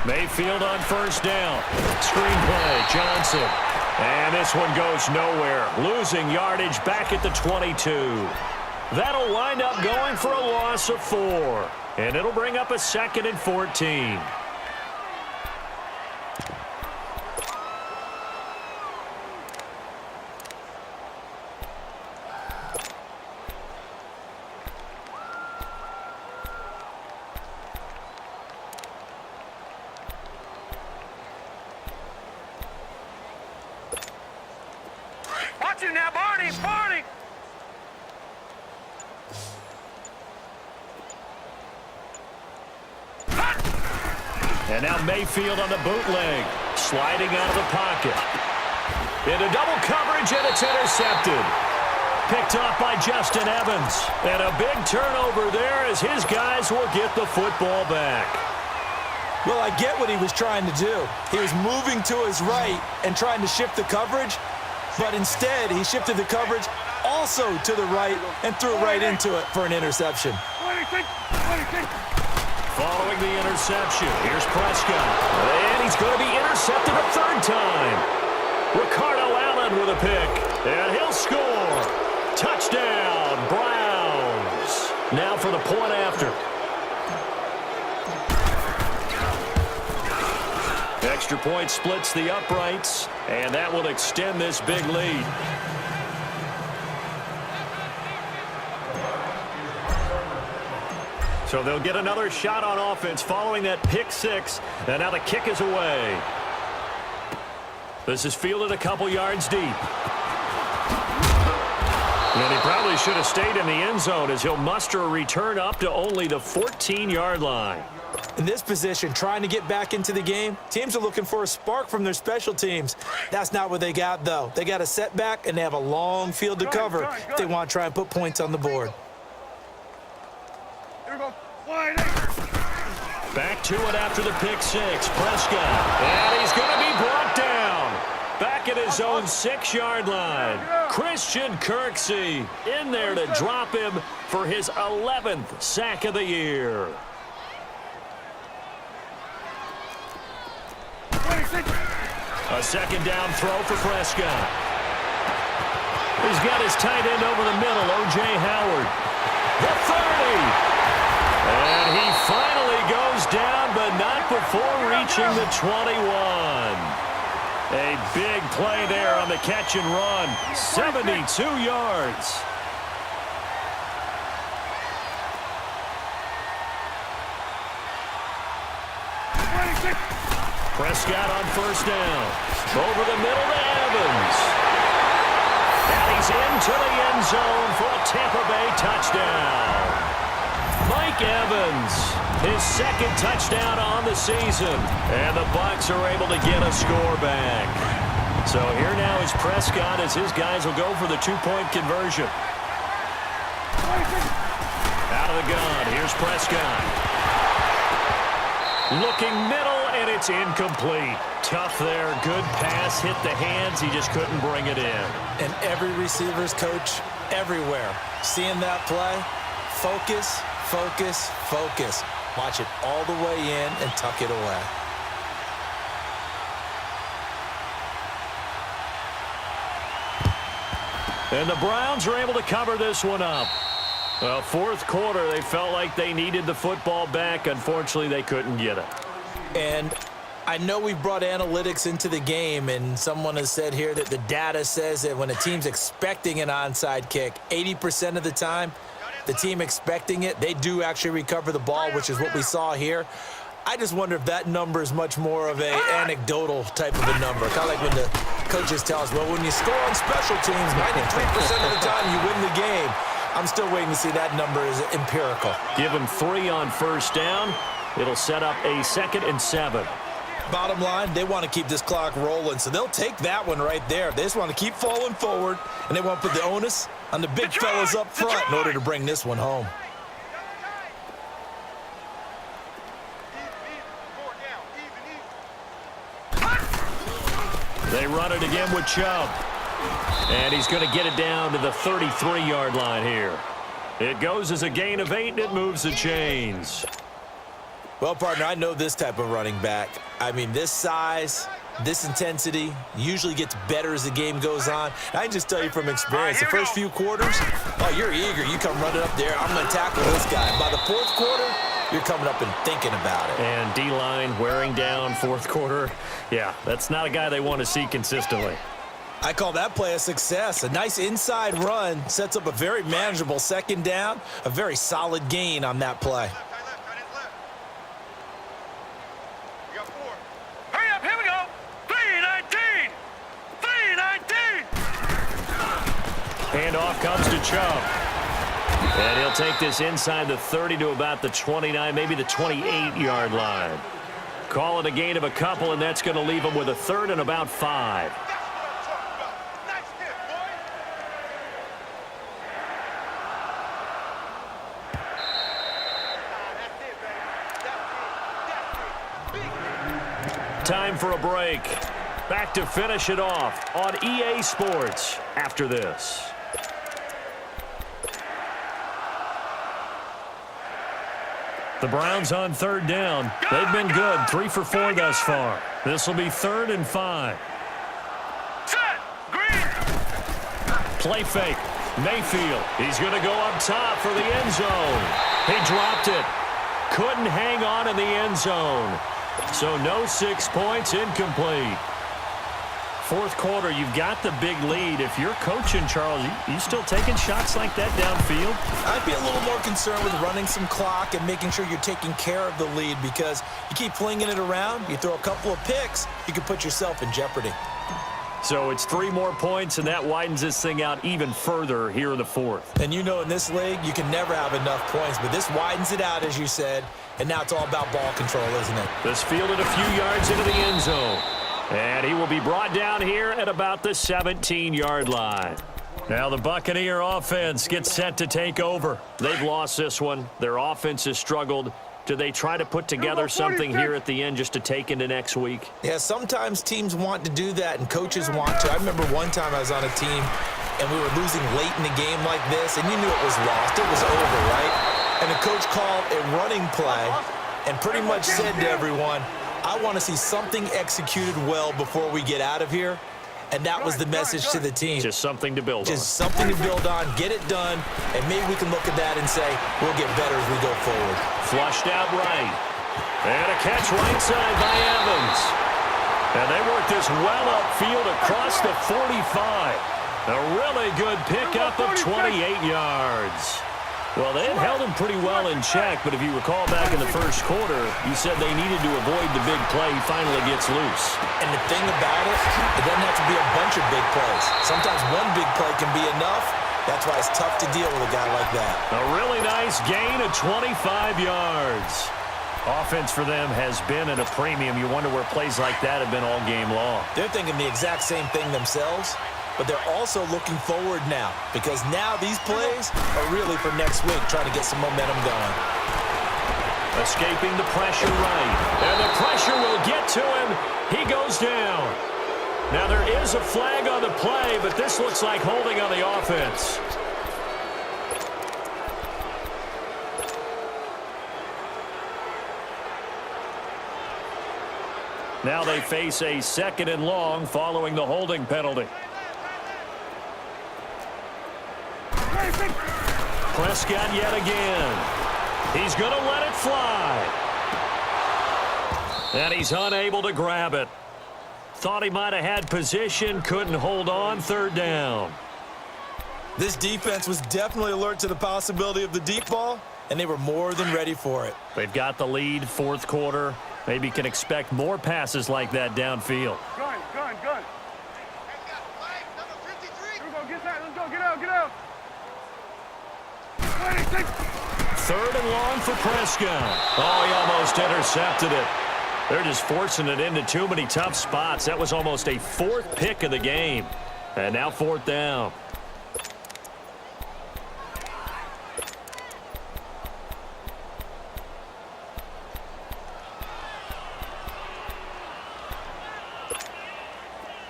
Mayfield on first down. Screenplay, Johnson. And this one goes nowhere. Losing yardage back at the 22. That'll wind up going for a loss of 4. And it'll bring up a 2nd and 14. Watch him now, Barney! Barney! And now Mayfield on the bootleg. Sliding out of the pocket. Into double coverage, and it's intercepted. Picked off by Justin Evans. And a big turnover there as his guys will get the football back. Well, I get what he was trying to do. He was moving to his right and trying to shift the coverage, but instead he shifted the coverage also to the right and threw right into it for an interception. Following the interception, here's Prescott. And he's going to be intercepted a 3rd time. Ricardo Allen with a pick. And he'll score. Touchdown, Browns. Now for the point after. Extra point splits the uprights, and that will extend this big lead. So they'll get another shot on offense following that pick 6, and now the kick is away. This is fielded a couple yards deep. And he probably should have stayed in the end zone as he'll muster a return up to only the 14-yard line. In this position, trying to get back into the game, teams are looking for a spark from their special teams. That's not what they got, though. They got a setback, and they have a long field to cover if they want to try and put points on the board. Back to it after the pick 6. Prescott. And he's going to be brought down. Back at his own 6-yard line. Christian Kirksey in there to drop him for his 11th sack of the year. A 2nd down throw for Prescott. He's got his tight end over the middle, O.J. Howard. The 30. And he finally goes down, but not before reaching the 21. A big play there on the catch and run. 72 yards. Prescott on first down. Over the middle to Evans. And he's into the end zone for a Tampa Bay touchdown. Mike Evans, his 2nd touchdown on the season. And the Bucs are able to get a score back. So here now is Prescott as his guys will go for the 2-point conversion. Out of the gun, here's Prescott. Looking middle, and it's incomplete. Tough there. Good pass. Hit the hands. He just couldn't bring it in. And every receiver's coach everywhere. Seeing that play, focus, focus, focus. Watch it all the way in and tuck it away. And the Browns are able to cover this one up. Well, 4th quarter, they felt like they needed the football back. Unfortunately, they couldn't get it. And I know we've brought analytics into the game, and someone has said here that the data says that when a team's expecting an onside kick, 80% of the time, the team expecting it, they do actually recover the ball, which is what we saw here. I just wonder if that number is much more of a anecdotal type of a number. Kind of like when the coaches tell us, well, when you score on special teams, 93% of the time you win the game. I'm still waiting to see that number is empirical. Give him 3 on first down. It'll set up a 2nd and 7. Bottom line, they want to keep this clock rolling, so they'll take that one right there. They just want to keep falling forward, and they want to put the onus on the big fellas up front in order to bring this one home. They run it again with Chubb. And he's going to get it down to the 33-yard line here. It goes as a gain of 8, and it moves the chains. Well, partner, I know this type of running back. I mean, this size, this intensity usually gets better as the game goes on. I can just tell you from experience, the first few quarters, oh, you're eager. You come running up there, I'm going to tackle this guy. By the fourth quarter, you're coming up and thinking about it. And D-line wearing down fourth quarter. Yeah, that's not a guy they want to see consistently. I call that play a success. A nice inside run sets up a very manageable second down, a very solid gain on that play. Hurry up, here we go. 3-19. 3-19. Handoff comes to Chubb. And he'll take this inside the 30 to about the 29, maybe the 28-yard line. Call it a gain of a couple, and that's going to leave him with a third and about 5. Time for a break. Back to finish it off on EA Sports after this. The Browns on third down. They've been good, 3 for 4 thus far. This will be 3rd and 5. Set. Green. Play fake. Mayfield. He's going to go up top for the end zone. He dropped it. Couldn't hang on in the end zone. So no 6 points, incomplete. Fourth quarter, you've got the big lead. If you're coaching, Charles, you still taking shots like that downfield? I'd be a little more concerned with running some clock and making sure you're taking care of the lead, because you keep flinging it around, you throw a couple of picks, you could put yourself in jeopardy. So it's 3 more points, and that widens this thing out even further here in the fourth. And you know in this league, you can never have enough points, but this widens it out, as you said, and now it's all about ball control, isn't it? This fielded a few yards into the end zone. And he will be brought down here at about the 17-yard line. Now the Buccaneer offense gets set to take over. They've lost this one. Their offense has struggled. Do they try to put together something here at the end just to take into next week? Yeah, sometimes teams want to do that and coaches want to. I remember one time I was on a team and we were losing late in the game like this, and you knew it was lost. It was over, right? And the coach called a running play and pretty much said to everyone, I want to see something executed well before we get out of here. And that was the message to the team. Just something to build on. Just something to build on, get it done, and maybe we can look at that and say, we'll get better as we go forward. Flushed out right. And a catch right side by Evans. And they work this well upfield across the 45. A really good pickup of 28 yards. Well, they had held him pretty well in check, but if you recall back in the first quarter, you said they needed to avoid the big play. He finally gets loose. And the thing about it, it doesn't have to be a bunch of big plays. Sometimes one big play can be enough. That's why it's tough to deal with a guy like that. A really nice gain of 25 yards. Offense for them has been at a premium. You wonder where plays like that have been all game long. They're thinking the exact same thing themselves, but they're also looking forward now, because now these plays are really for next week, trying to get some momentum going. Escaping the pressure right. And the pressure will get to him. He goes down. Now there is a flag on the play, but this looks like holding on the offense. Now they face a 2nd and long following the holding penalty. Prescott yet again. He's going to let it fly. And he's unable to grab it. Thought he might have had position, couldn't hold on, 3rd down. This defense was definitely alert to the possibility of the deep ball, and they were more than ready for it. They've got the lead, 4th quarter. Maybe can expect more passes like that downfield. Gun. Number 53. Here we go, get that. Let's go, get out. 26. 3rd and long for Prescott. Oh, he almost intercepted it. They're just forcing it into too many tough spots. That was almost a 4th pick of the game. And now 4th down.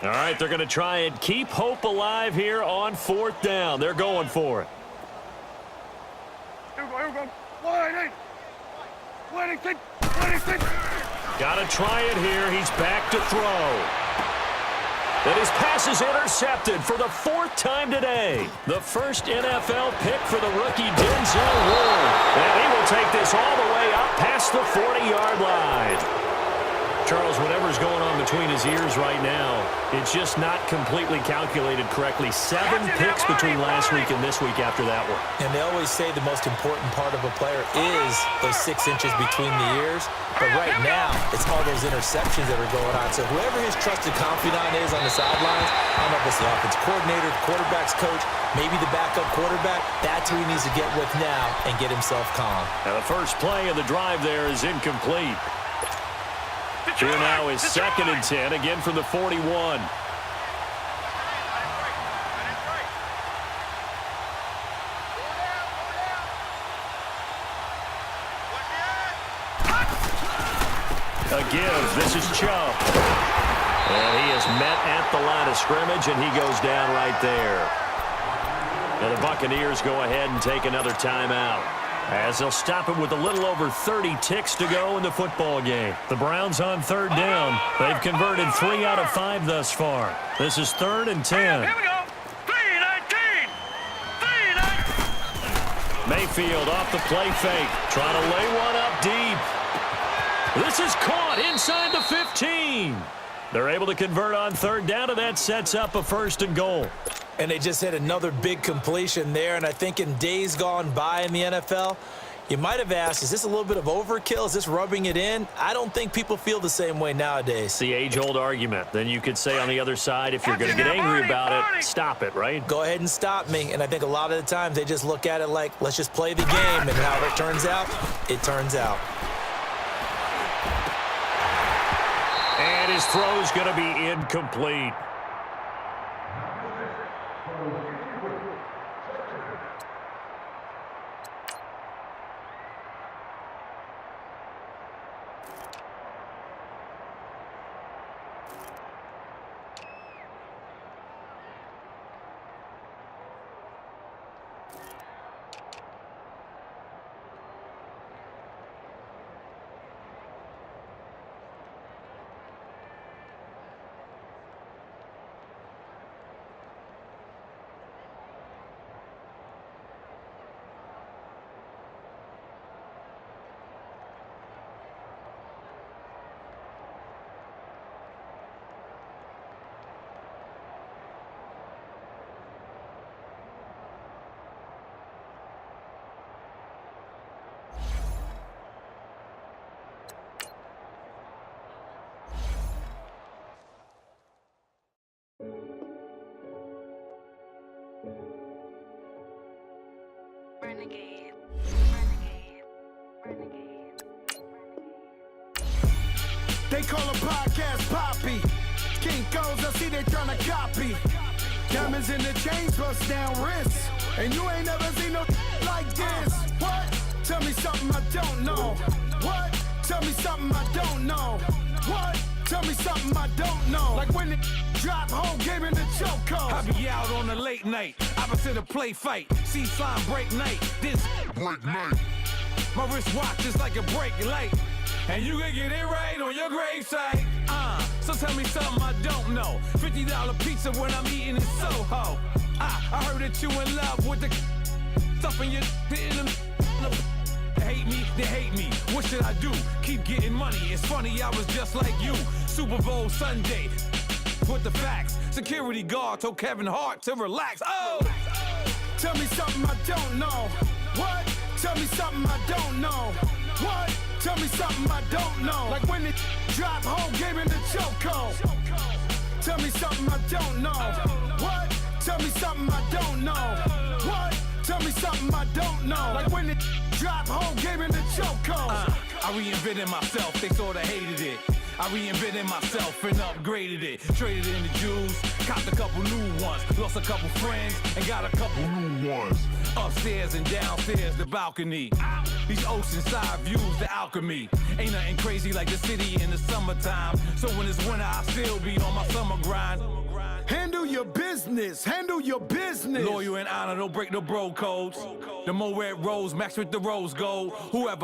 All right, they're going to try and keep hope alive here on 4th down. They're going for it. Here we go. 1-8. 1-8. Got to try it here. He's back to throw. And his pass is intercepted for the 4th time today. The first NFL pick for the rookie Denzel Ward. And he will take this all the way up past the 40-yard line. Charles, whatever's going on between his ears right now, it's just not completely calculated correctly. 7 picks between last week and this week after that one. And they always say the most important part of a player is those 6 inches between the ears. But right now, it's all those interceptions that are going on. So whoever his trusted confidant is on the sidelines, I don't know if it's the offense coordinator, the quarterback's coach, maybe the backup quarterback, that's who he needs to get with now and get himself calm. Now the first play of the drive there is incomplete. Here now is 2nd and 10, again from the 41. A give. This is Chubb. And he is met at the line of scrimmage, and he goes down right there. Now the Buccaneers go ahead and take another timeout, as they'll stop it with a little over 30 ticks to go in the football game. The Browns on 3rd down. They've converted 3 out of 5 thus far. This is 3rd and 10. Here we go. 3-19. 3-19. Mayfield off the play fake, trying to lay one up deep. This is caught inside the 15. They're able to convert on 3rd down, and that sets up a 1st and goal. And they just had another big completion there. And I think in days gone by in the NFL, you might have asked, is this a little bit of overkill? Is this rubbing it in? I don't think people feel the same way nowadays. It's the age-old argument. Then you could say on the other side, if you're going to get angry about it, stop it, right? Go ahead and stop me. And I think a lot of the times they just look at it like, let's just play the game. And however it turns out, it turns out. And his throw is going to be incomplete. Renegade. They call a podcast Poppy. Kinkos, I see they tryna copy. Diamonds in the chains, bust down wrists. And you ain't never seen no like this. What? Tell me something I don't know. What? Tell me something I don't know. What? Tell me something I don't know. Like when it drop, whole game in the chokehold. I be out on a late night, opposite a play fight. See slime break night, this break night. My wristwatch is like a brake light, and you can get it right on your gravesite. So tell me something I don't know. $50 pizza when I'm eating in Soho. I heard that you in love with the stuff in your hate me, they hate me. What should I do? Keep getting money. It's funny, I was just like you. Super Bowl Sunday. With the facts. Security guard told Kevin Hart to relax. Oh! Tell me something I don't know. What? Tell me something I don't know. What? Tell me something I don't know. Like when it drop, whole game in the chokehold. Tell me something I don't know. What? Tell me something I don't know. What? Tell me something I don't know. Like when it drop, whole game in the chokehold. I reinvented myself, they sorta hated it. I reinvented myself and upgraded it. Traded in the Jews, copped a couple new ones. Lost a couple friends and got a couple new ones. Upstairs and downstairs, the balcony. These oceanside views, the alchemy. Ain't nothing crazy like the city in the summertime. So when it's winter, I still be on my summer grind. Handle your business, handle your business. Loyal and honor, don't break the bro codes. The Moet Rose, max with the rose gold. Whoever